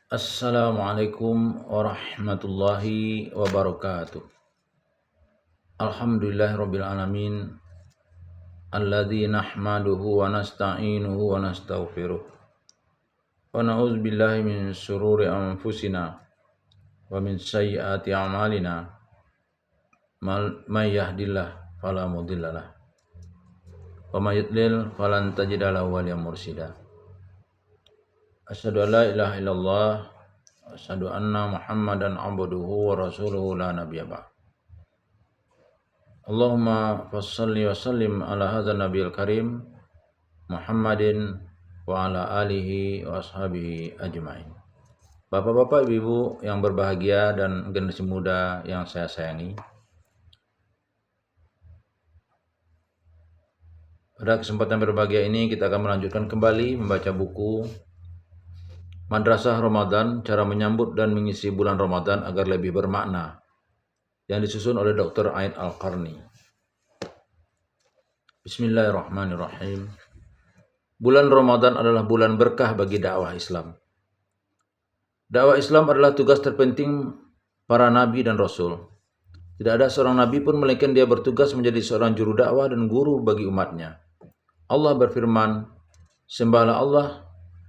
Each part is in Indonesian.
Assalamualaikum warahmatullahi wabarakatuh. Alhamdulillahirabbil alamin. Alladzi nahmaduhu wa nasta'inuhu wa nastaghfiruh. Wa na'udzu billahi min syururi anfusina wa min sayyiati a'malina. May yahdihillahu fala mudhillalah wa may yudlil falan tajida lahu waliyyan mursyida. Asyhadu an la ilaha illallah wa asyhadu anna Muhammadan abduhu wa rasuluhu la nabiyya ba'd. Allahumma fassalli wa sallim ala hadzal nabiyil karim Muhammadin wa ala alihi wa ashabihi ajmain. Bapak-bapak, ibu yang berbahagia dan generasi muda yang saya sayangi, pada kesempatan berbahagia ini kita akan melanjutkan kembali membaca buku Madrasah Ramadan, cara menyambut dan mengisi bulan Ramadan agar lebih bermakna, yang disusun oleh Dr. Aid Al-Qarni. Bismillahirrahmanirrahim. Bulan Ramadan adalah bulan berkah bagi dakwah Islam. Dakwah Islam adalah tugas terpenting para nabi dan rasul. Tidak ada seorang nabi pun melainkan dia bertugas menjadi seorang juru dakwah dan guru bagi umatnya. Allah berfirman, "Sembahlah Allah,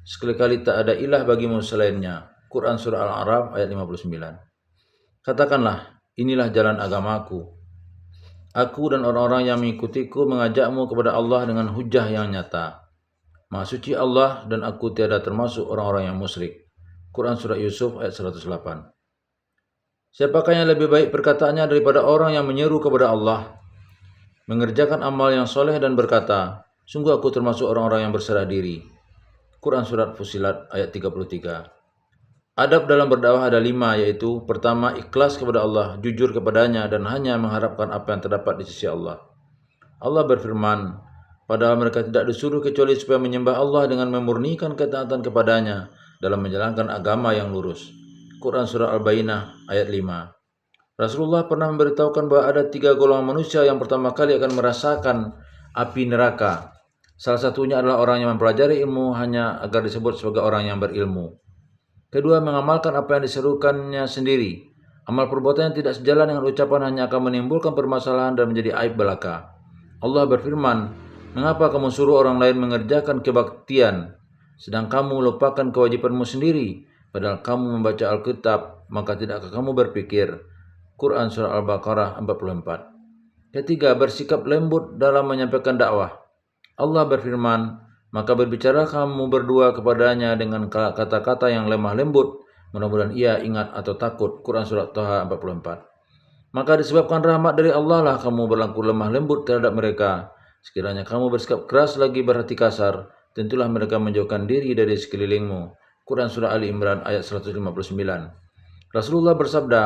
sekali-kali tak ada ilah bagimu selainnya." Quran Surah Al-A'raf ayat 59. Katakanlah, inilah jalan agamaku. Aku dan orang-orang yang mengikutiku mengajakmu kepada Allah dengan hujah yang nyata. Maha suci Allah dan aku tiada termasuk orang-orang yang musyrik. Quran Surah Yusuf ayat 108. Siapakah yang lebih baik perkataannya daripada orang yang menyeru kepada Allah, mengerjakan amal yang soleh dan berkata, sungguh aku termasuk orang-orang yang berserah diri. Quran Surat Fussilat ayat 33. Adab dalam berdakwah ada 5, yaitu pertama, ikhlas kepada Allah, jujur kepadanya dan hanya mengharapkan apa yang terdapat di sisi Allah. Allah berfirman, padahal mereka tidak disuruh kecuali supaya menyembah Allah dengan memurnikan ketaatan kepadanya dalam menjalankan agama yang lurus. Quran Surah Al-Bayyinah ayat 5. Rasulullah pernah memberitahukan bahwa ada 3 golongan manusia yang pertama kali akan merasakan api neraka. Salah satunya adalah orang yang mempelajari ilmu hanya agar disebut sebagai orang yang berilmu. Kedua, mengamalkan apa yang diserukannya sendiri. Amal perbuatannya tidak sejalan dengan ucapan hanya akan menimbulkan permasalahan dan menjadi aib belaka. Allah berfirman, mengapa kamu suruh orang lain mengerjakan kebaktian, sedang kamu lupakan kewajibanmu sendiri, padahal kamu membaca Alkitab, maka tidakkah kamu berpikir? Quran Surah Al-Baqarah 44. Ketiga, bersikap lembut dalam menyampaikan dakwah. Allah berfirman, maka berbicara kamu berdua kepadanya dengan kata-kata yang lemah lembut, mudah-mudahan ia ingat atau takut. Quran Surat Thaha 44. Maka disebabkan rahmat dari Allah lah kamu berlaku lemah lembut terhadap mereka. Sekiranya kamu bersikap keras lagi berhati kasar, tentulah mereka menjauhkan diri dari sekelilingmu. Quran Surah Ali Imran ayat 159. Rasulullah bersabda,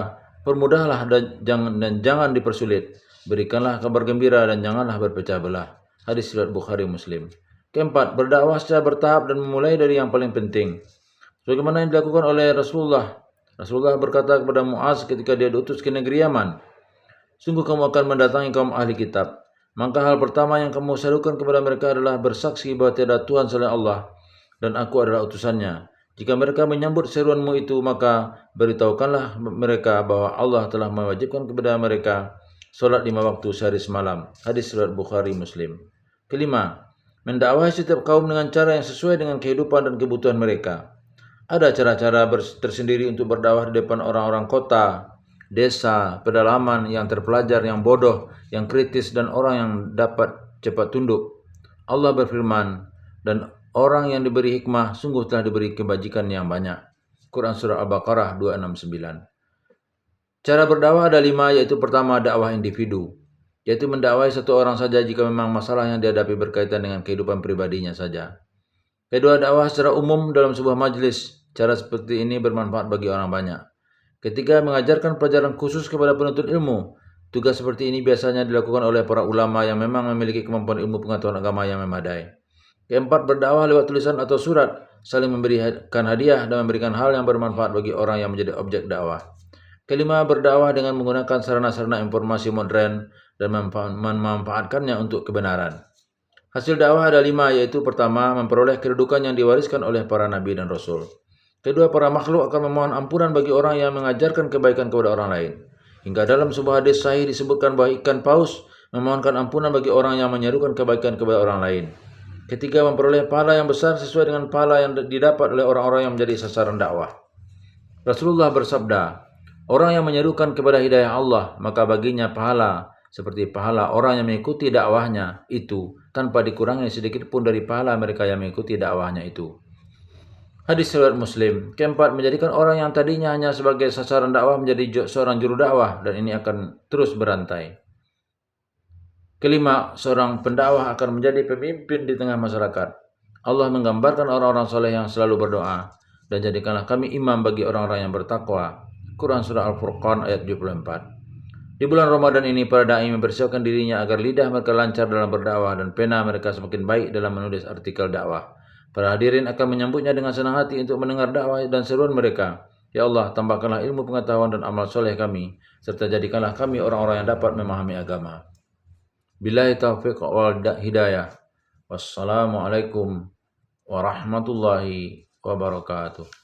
permudahlah dan jangan dipersulit. Berikanlah kabar gembira dan janganlah berpecah belah. Hadis riwayat Bukhari Muslim. Keempat, berdakwah secara bertahap dan memulai dari yang paling penting. Sebagaimana yang dilakukan oleh Rasulullah. Rasulullah berkata kepada Muaz ketika dia diutus ke negeri Yaman, sungguh kamu akan mendatangi kaum ahli kitab. Maka hal pertama yang kamu serukan kepada mereka adalah bersaksi bahwa tiada Tuhan selain Allah dan aku adalah utusannya. Jika mereka menyambut seruanmu itu, maka beritahukanlah mereka bahwa Allah telah mewajibkan kepada mereka solat 5 waktu sehari semalam. Hadis riwayat Bukhari Muslim. Kelima, mendakwahi setiap kaum dengan cara yang sesuai dengan kehidupan dan kebutuhan mereka. Ada cara-cara tersendiri untuk berdakwah di depan orang-orang kota, desa, pedalaman, yang terpelajar, yang bodoh, yang kritis, dan orang yang dapat cepat tunduk. Allah berfirman, dan orang yang diberi hikmah sungguh telah diberi kebajikan yang banyak. Quran Surah Al-Baqarah 269. Cara berdakwah ada 5, yaitu pertama, dakwah individu, yaitu mendakwahi satu orang saja jika memang masalah yang dihadapi berkaitan dengan kehidupan pribadinya saja. Kedua, dakwah secara umum dalam sebuah majlis. Cara seperti ini bermanfaat bagi orang banyak. Ketiga, mengajarkan pelajaran khusus kepada penuntut ilmu. Tugas seperti ini biasanya dilakukan oleh para ulama yang memang memiliki kemampuan ilmu pengetahuan agama yang memadai. Keempat, berdakwah lewat tulisan atau surat, saling memberikan hadiah dan memberikan hal yang bermanfaat bagi orang yang menjadi objek dakwah. Kelima, berdakwah dengan menggunakan sarana-sarana informasi modern dan memanfaatkannya untuk kebenaran. Hasil dakwah ada 5, yaitu pertama, memperoleh kedudukan yang diwariskan oleh para nabi dan rasul. Kedua, para makhluk akan memohon ampunan bagi orang yang mengajarkan kebaikan kepada orang lain. Hingga dalam sebuah hadis sahih disebutkan bahwa ikan paus memohonkan ampunan bagi orang yang menyerukan kebaikan kepada orang lain. Ketiga, memperoleh pahala yang besar sesuai dengan pahala yang didapat oleh orang-orang yang menjadi sasaran dakwah. Rasulullah bersabda, orang yang menyerukan kepada hidayah Allah, maka baginya pahala seperti pahala orang yang mengikuti dakwahnya itu, tanpa dikurangi sedikit pun dari pahala mereka yang mengikuti dakwahnya itu. Hadis riwayat Muslim. Keempat, menjadikan orang yang tadinya hanya sebagai sasaran dakwah menjadi seorang juru dakwah, dan ini akan terus berantai. Kelima, seorang pendakwah akan menjadi pemimpin di tengah masyarakat. Allah menggambarkan orang-orang soleh yang selalu berdoa, dan jadikanlah kami imam bagi orang-orang yang bertakwa. Quran Surah Al-Furqan ayat 74. Di bulan Ramadan ini, para da'i mempersiapkan dirinya agar lidah mereka lancar dalam berdakwah dan pena mereka semakin baik dalam menulis artikel dakwah. Para hadirin akan menyambutnya dengan senang hati untuk mendengar dakwah dan seruan mereka. Ya Allah, tambahkanlah ilmu pengetahuan dan amal soleh kami, serta jadikanlah kami orang-orang yang dapat memahami agama. Billahi taufiq wal hidayah. Wassalamualaikum warahmatullahi wabarakatuh.